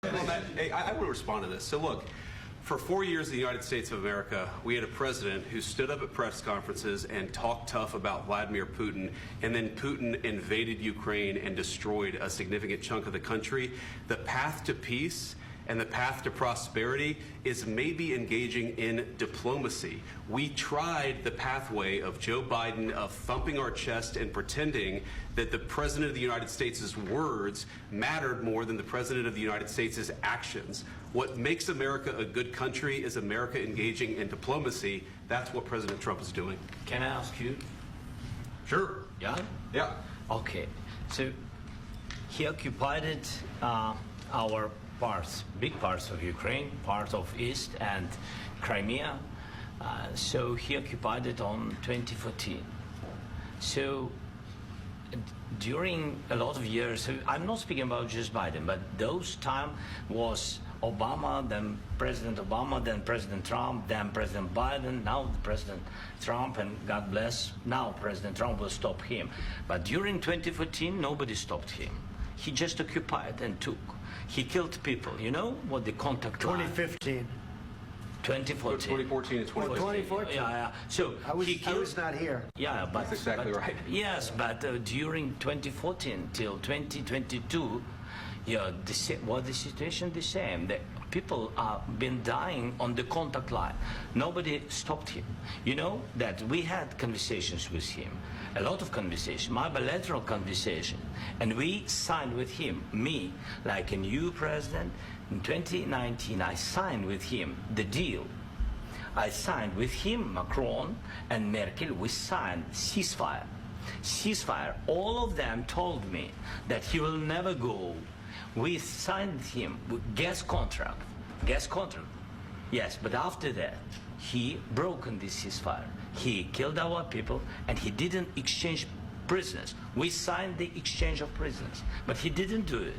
Well, I will respond to this. So look, for 4 years in the United States of America, we had a president who stood up at press conferences and talked tough about Vladimir Putin, and then Putin invaded Ukraine and destroyed a significant chunk of the country. The path to peace and the path to prosperity is maybe engaging in diplomacy. We tried the pathway of Joe Biden of thumping our chest and pretending that the President of the United States' words mattered more than the President of the United States' actions. What makes America a good country is America engaging in diplomacy. That's what President Trump is doing. Can I ask you? Sure. Yeah? Yeah. Okay. So he occupied our parts, big parts of Ukraine, part of East and Crimea. So he occupied it on 2014. So during a lot of years, so I'm not speaking about just Biden, but those time was Obama, then President Obama, then President Trump, then President Biden, now President Trump, and God bless, now President Trump will stop him. But during 2014, nobody stopped him. He just occupied and took. He killed people. You know what the contact line? 2015. 2014 2014. and 2015. 2014. Yeah. So I was not here. Yeah, but That's exactly right. Yes, but during 2014 till 2022, yeah, the situation the same. The people have been dying on the contact line. Nobody stopped him. You know that we had conversations with him, a lot of conversation, my bilateral conversation, and we signed with him, me, like a new president. In 2019, I signed with him the deal. I signed with him, Macron and Merkel, we signed ceasefire. Ceasefire, all of them told me that he will never go. We signed him with gas contract, yes, but after that, he broken this ceasefire. He killed our people and he didn't exchange prisoners. We signed the exchange of prisoners, but he didn't do it.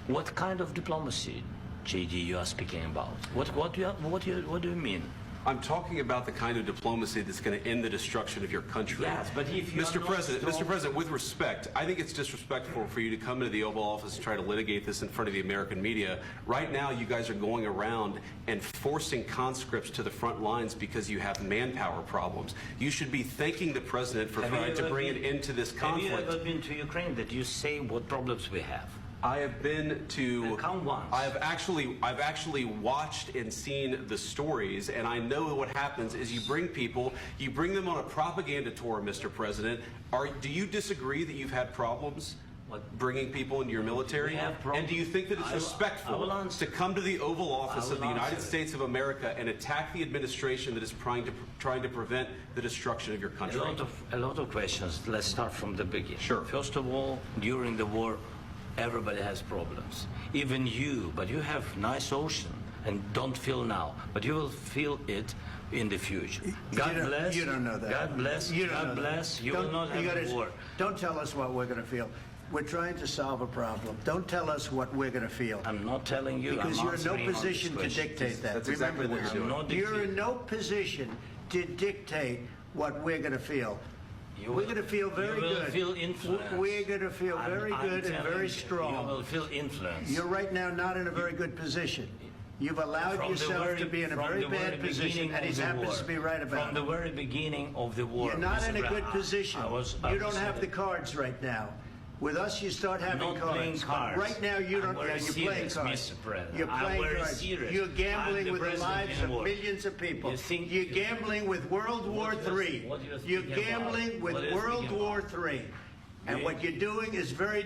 What kind of diplomacy, JD, you are speaking about? What do you mean? I'm talking about the kind of diplomacy that's going to end the destruction of your country. Yes, but if you Mr. President, with respect, I think it's disrespectful for you to come into the Oval Office and try to litigate this in front of the American media. Right now, you guys are going around and forcing conscripts to the front lines because you have manpower problems. You should be thanking the President for trying to bring an end to this conflict. Have you ever been to Ukraine that you say what problems we have? I have been to. Count once. I've actually watched and seen the stories, and I know what happens is you bring them on a propaganda tour, Mr. President. Do you disagree that you've had problems bringing people into your military? We have problems. And do you think that it's respectful to come to the Oval Office of the United States of America and attack the administration that is trying to prevent the destruction of your country? A lot of questions. Let's start from the beginning. Sure. First of all, during the war, everybody has problems, even you, but you have nice ocean and don't feel now, but you will feel it in the future. God bless. You don't know that. God bless. You don't God know bless. that. You will not have war. Don't tell us what we're going to feel. We're trying to solve a problem. Don't tell us what we're going to feel. I'm not telling you. Because you're in no position to dictate that. That's exactly Remember what this. you're doing. You're in no position to dictate what we're going to feel. We're going to feel very good. You will feel influence. We're going to feel very good and very strong. You will feel influence. You're right now not in a very good position. You've allowed yourself to be in a very bad position, and he happens to be right about it. From the very beginning of the war. You're not in a good position. I You don't have the cards right now. With us, you start having I'm not playing cards. Right now, you don't. You're playing cards. Mr. President. You're playing cards. Serious. You're gambling with the lives of war. millions of people. You're gambling with World War III. You're gambling with World War III. And what you're doing is very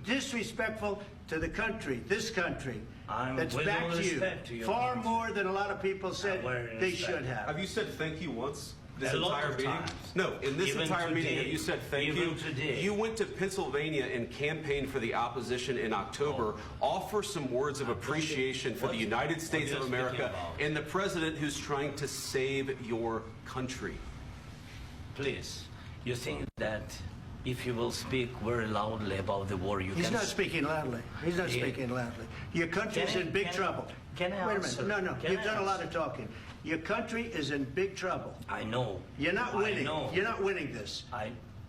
disrespectful to the country, this country, that's back to you. Far more than a lot of people said they should have. Have you said thank you once? This A lot entire of meeting? times. No, in this Even entire meeting, today. have you said thank Even you? today. You went to Pennsylvania and campaigned for the opposition in October. Offer some words of appreciation for the United States of America and the president who's trying to save your country. Please, you think that if you will speak very loudly about the war, you He's can... not speaking loudly. He's not speaking loudly. Your country's in big trouble. Can I Wait a answer? minute. No, Can you've I done a lot answer? of talking. Your country is in big trouble. I know. You're not winning. I know. You're not winning this.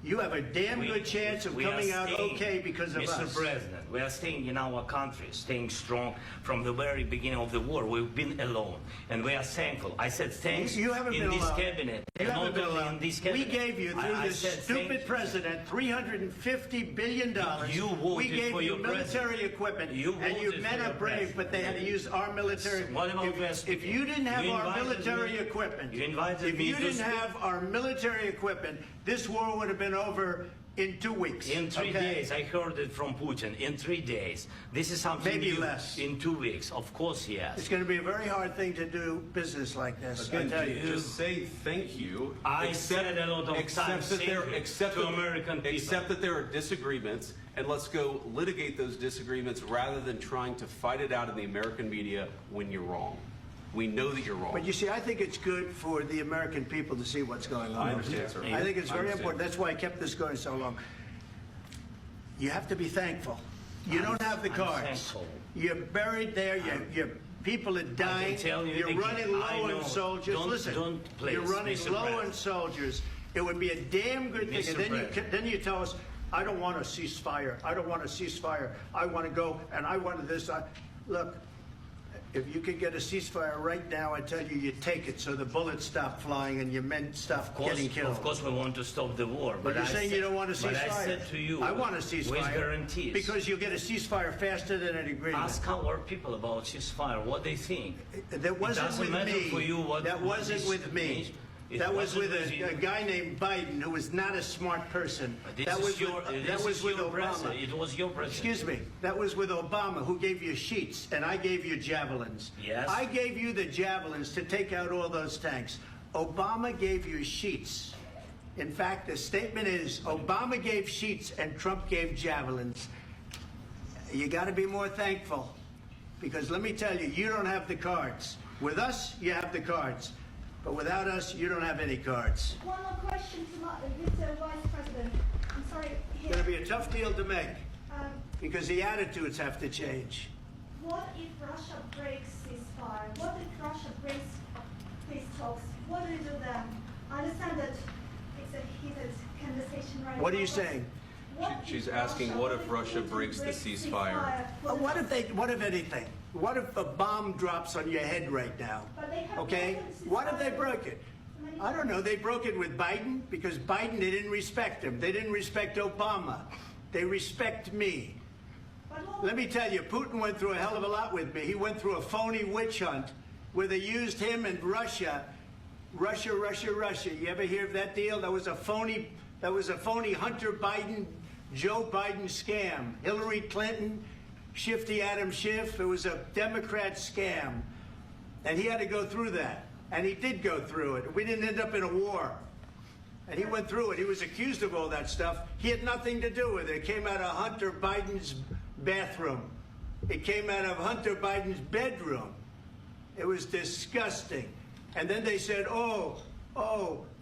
you have a damn good chance of we are coming out staying, okay because of Mr. us. President, we are staying in our country, staying strong from the very beginning of the war. We've been alone, and we are thankful. I said thanks You haven't in been this alone. cabinet. You and haven't not been only alone. in this We cabinet. gave you, through I this said stupid thank you. president, $350 billion. You We voted gave for you your military president. equipment, You and you voted men for are your brave, president. but they had to use our military. What about West If you didn't have You our invited military me- equipment, you invited if me you to didn't speak- have our military equipment, this war would have been over in 2 weeks. In 3 okay? days, I heard it from Putin. In 3 days, this is something Maybe new. less. In 2 weeks, of course, yes. It's going to be a very hard thing to do business like this. I Again, tell you. just say thank you. I said a lot of except times that thank there, you except to that- American people. Except that there are disagreements, and let's go litigate those disagreements rather than trying to fight it out in the American media when you're wrong. We know that you're wrong. But you see, I think it's good for the American people to see what's going on. I understand, sir. I think it's I very understand. important. That's why I kept this going so long. You have to be thankful. You don't have the I'm cards. thankful. You're buried there. Your people are dying. tell you You're again, running I low know. on soldiers. Don't- Listen, don't please, you're running Mr. low President. on soldiers. It would be a damn good thing. Mr. And then you tell us, I don't want a ceasefire. I don't want a ceasefire. I want to go and I want this. Look, if you could get a ceasefire right now, I tell you, you take it so the bullets stop flying and your men stop getting killed. Of course, we want to stop the war. But you're I saying said- you don't want a ceasefire. But I said to you, I want a ceasefire. with guarantees. Because you'll get a ceasefire faster than an agreement. Ask our people about ceasefire, what they think. That wasn't doesn't with matter me. for you what- That what wasn't this with me. means. It That was wasn't with with you. a guy named Biden who was not a smart person. This That is was your, with, this that was is with your Obama. president. It was your president. Excuse me. That was with Obama, who gave you sheets, and I gave you javelins. Yes. I gave you the javelins to take out all those tanks. Obama gave you sheets. In fact, the statement is Obama gave sheets and Trump gave javelins. You got to be more thankful, because let me tell you, you don't have the cards. With us, you have the cards. But without us, you don't have any cards. One more question to Mr. Vice President. I'm sorry. It's going to be a tough deal to make, Um, because the attitudes have to change. what if Russia breaks ceasefire? What if Russia breaks peace talks? What do you do then? I understand that it's a heated conversation right now. What are you but saying? what She's if asking, what if Russia Putin breaks the breaks ceasefire? What if anything? What if a bomb drops on your head right now? But they have Okay? broken the What if they ceasefire broke it? many I don't know. They broke it with Biden because Biden, they didn't respect him. They didn't respect Obama. They respect me. But what- Let me tell you, Putin went through a hell of a lot with me. He went through a phony witch hunt where they used him and Russia. Russia. You ever hear of that deal? That was a phony Hunter Biden, Joe Biden scam. Hillary Clinton, Shifty Adam Schiff. It was a Democrat scam. And he had to go through that. And he did go through it. We didn't end up in a war. And he went through it. He was accused of all that stuff. He had nothing to do with it. It came out of Hunter Biden's bathroom. It came out of Hunter Biden's bedroom. It was disgusting. And then they said, oh,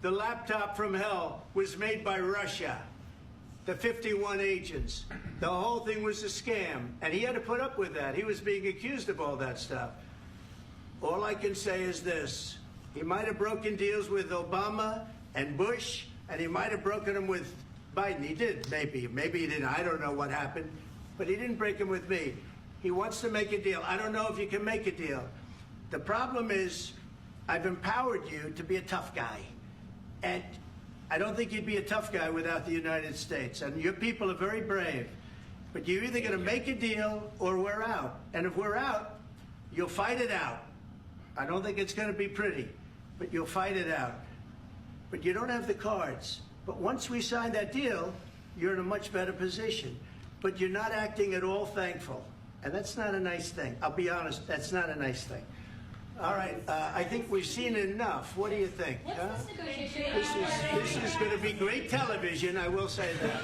the laptop from hell was made by Russia. The 51 agents. The whole thing was a scam. And he had to put up with that. He was being accused of all that stuff. All I can say is this. He might have broken deals with Obama and Bush, and he might have broken them with Biden. He did, maybe. Maybe he didn't. I don't know what happened. But he didn't break them with me. He wants to make a deal. I don't know if you can make a deal. The problem is, I've empowered you to be a tough guy. And I don't think you'd be a tough guy without the United States. And your people are very brave. But you're either going to make a deal or we're out. And if we're out, you'll fight it out. I don't think it's going to be pretty, but you'll fight it out. But you don't have the cards. But once we sign that deal, you're in a much better position. But you're not acting at all thankful. And that's not a nice thing. I'll be honest, that's not a nice thing. All right, I think we've seen enough. What do you think? What's huh? this negotiation? This is going to be great television, I will say that.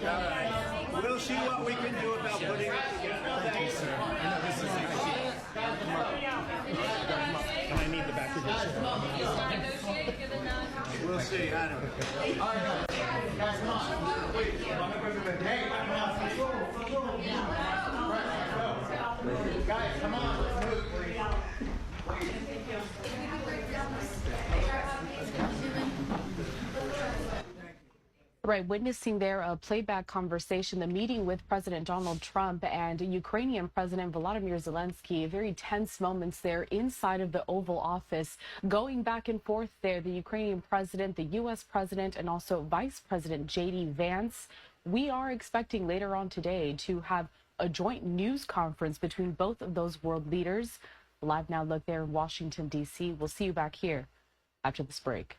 All right. We'll see what we can do about putting it together. Thanks. Can I need the back of your chair? Negotiate given that. We'll see. I don't know. Guys, come on, let's move, please. Right, witnessing there a playback conversation, the meeting with President Donald Trump and Ukrainian President Volodymyr Zelensky, very tense moments there inside of the Oval Office, going back and forth there, the Ukrainian president, the U.S. president, and also Vice President J.D. Vance. We are expecting later on today to have a joint news conference between both of those world leaders. Live Now look there in Washington, D.C. We'll see you back here after this break.